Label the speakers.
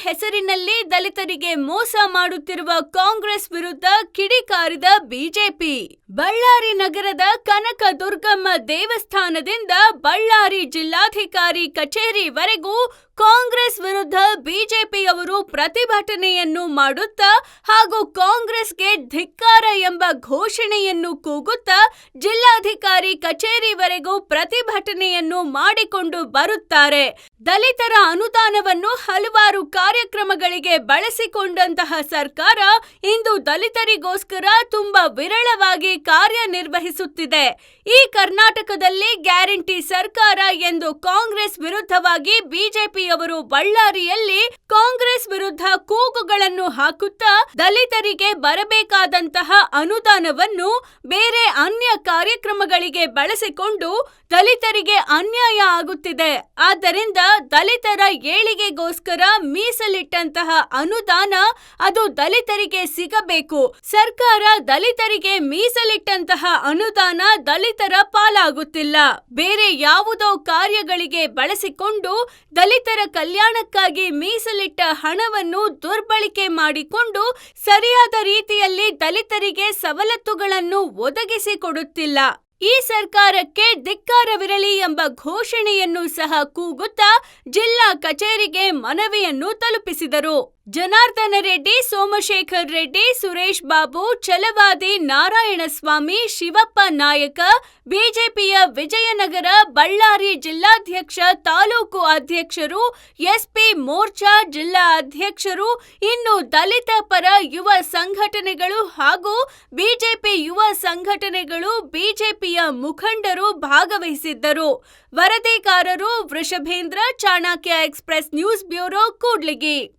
Speaker 1: ಹೆಸರಿನಲ್ಲಿ ದಲಿತರಿಗೆ ಮೋಸ ಮಾಡುತ್ತಿರುವ ಕಾಂಗ್ರೆಸ್ ವಿರುದ್ಧ ಕಿಡಿಕಾರಿದ ಬಿಜೆಪಿ. ಬಳ್ಳಾರಿ ನಗರದ ಕನಕ ದುರ್ಗಮ್ಮ ದೇವಸ್ಥಾನದಿಂದ ಬಳ್ಳಾರಿ ಜಿಲ್ಲಾಧಿಕಾರಿ ಕಚೇರಿವರೆಗೂ ಕಾಂಗ್ರೆಸ್ ವಿರುದ್ಧ ಬಿಜೆಪಿಯವರು ಪ್ರತಿಭಟನೆಯನ್ನು ಮಾಡುತ್ತಾ ಹಾಗೂ ಕಾಂಗ್ರೆಸ್ಗೆ ಧಿಕ್ಕಾರ ಎಂಬ ಘೋಷಣೆಯನ್ನು ಕೂಗುತ್ತಾ ಜಿಲ್ಲಾಧಿಕಾರಿ ಕಚೇರಿವರೆಗೂ ಪ್ರತಿಭಟನೆಯನ್ನು ಮಾಡಿಕೊಂಡು ಬರುತ್ತಾರೆ. ದಲಿತರ ಅನುದಾನವನ್ನು ಹಲವಾರು ಕಾರ್ಯಕ್ರಮಗಳಿಗೆ ಬಳಸಿಕೊಂಡಂತಹ ಸರ್ಕಾರ ಇಂದು ದಲಿತರಿಗೋಸ್ಕರ ತುಂಬಾ ವಿರಳವಾಗಿ ಕಾರ್ಯನಿರ್ವಹಿಸುತ್ತಿದೆ. ಈ ಕರ್ನಾಟಕದಲ್ಲಿ ಗ್ಯಾರಂಟಿ ಸರ್ಕಾರ ಎಂದು ಕಾಂಗ್ರೆಸ್ ವಿರುದ್ಧವಾಗಿ ಬಿಜೆಪಿಯವರು ಬಳ್ಳಾರಿಯಲ್ಲಿ ಕಾಂಗ್ರೆಸ್ ವಿರುದ್ಧ ಕೂಗುಗಳನ್ನು ಹಾಕುತ್ತಾ ದಲಿತರಿಗೆ ಬರಬೇಕಾದಂತಹ ಅನುದಾನವನ್ನು ಬೇರೆ ಅನ್ಯ ಕಾರ್ಯಕ್ರಮಗಳಿಗೆ ಬಳಸಿಕೊಂಡು ದಲಿತರಿಗೆ ಅನ್ಯಾಯ ಆಗುತ್ತಿದೆ. ಆದ್ದರಿಂದ ದಲಿತರ ಏಳಿಗೆಗೋಸ್ಕರ ಮೀಸಲಿಟ್ಟಂತಹ ಅನುದಾನ ಅದು ದಲಿತರಿಗೆ ಸಿಗಬೇಕು. ಸರ್ಕಾರ ದಲಿತರಿಗೆ ಮೀಸಲಿಟ್ಟಂತಹ ಅನುದಾನ ದಲಿತರ ಪಾಲಾಗುತ್ತಿಲ್ಲ. ಬೇರೆ ಯಾವುದೋ ಕಾರ್ಯಗಳಿಗೆ ಬಳಸಿಕೊಂಡು ದಲಿತರ ಕಲ್ಯಾಣಕ್ಕಾಗಿ ಮೀಸಲಿಟ್ಟ ಹಣವನ್ನು ದುರ್ಬಳಕೆ ಮಾಡಿಕೊಂಡು ಸರಿಯಾದ ರೀತಿಯಲ್ಲಿ ದಲಿತರಿಗೆ ಸವಲತ್ತುಗಳನ್ನು ಒದಗಿಸಿಕೊಡುತ್ತಿಲ್ಲ. ಈ ಸರ್ಕಾರಕ್ಕೆ ಧಿಕ್ಕಾರವಿರಲಿ ಎಂಬ ಘೋಷಣೆಯನ್ನು ಸಹ ಕೂಗುತ್ತಾ ಜಿಲ್ಲಾ ಕಚೇರಿಗೆ ಮನವಿಯನ್ನು ತಲುಪಿಸಿದರು. ಜನಾರ್ದನ ರೆಡ್ಡಿ, ಸೋಮಶೇಖರ್ ರೆಡ್ಡಿ, ಸುರೇಶ್ ಬಾಬು, ಛಲವಾದಿ ನಾರಾಯಣಸ್ವಾಮಿ, ಶಿವಪ್ಪ ನಾಯಕ, ಬಿಜೆಪಿಯ ವಿಜಯನಗರ, ಬಳ್ಳಾರಿ ಜಿಲ್ಲಾಧ್ಯಕ್ಷ, ತಾಲೂಕು ಅಧ್ಯಕ್ಷರು, ಎಸ್ಪಿ ಮೋರ್ಚಾ ಜಿಲ್ಲಾ ಅಧ್ಯಕ್ಷರು, ಇನ್ನು ದಲಿತ ಪರ ಯುವ ಸಂಘಟನೆಗಳು ಹಾಗೂ ಬಿಜೆಪಿ ಯುವ ಸಂಘಟನೆಗಳು, ಬಿಜೆಪಿಯ ಮುಖಂಡರು ಭಾಗವಹಿಸಿದ್ದರು. ವರದಿಗಾರರು Vrishabhendra, Chanakya express news bureau, Kudligi.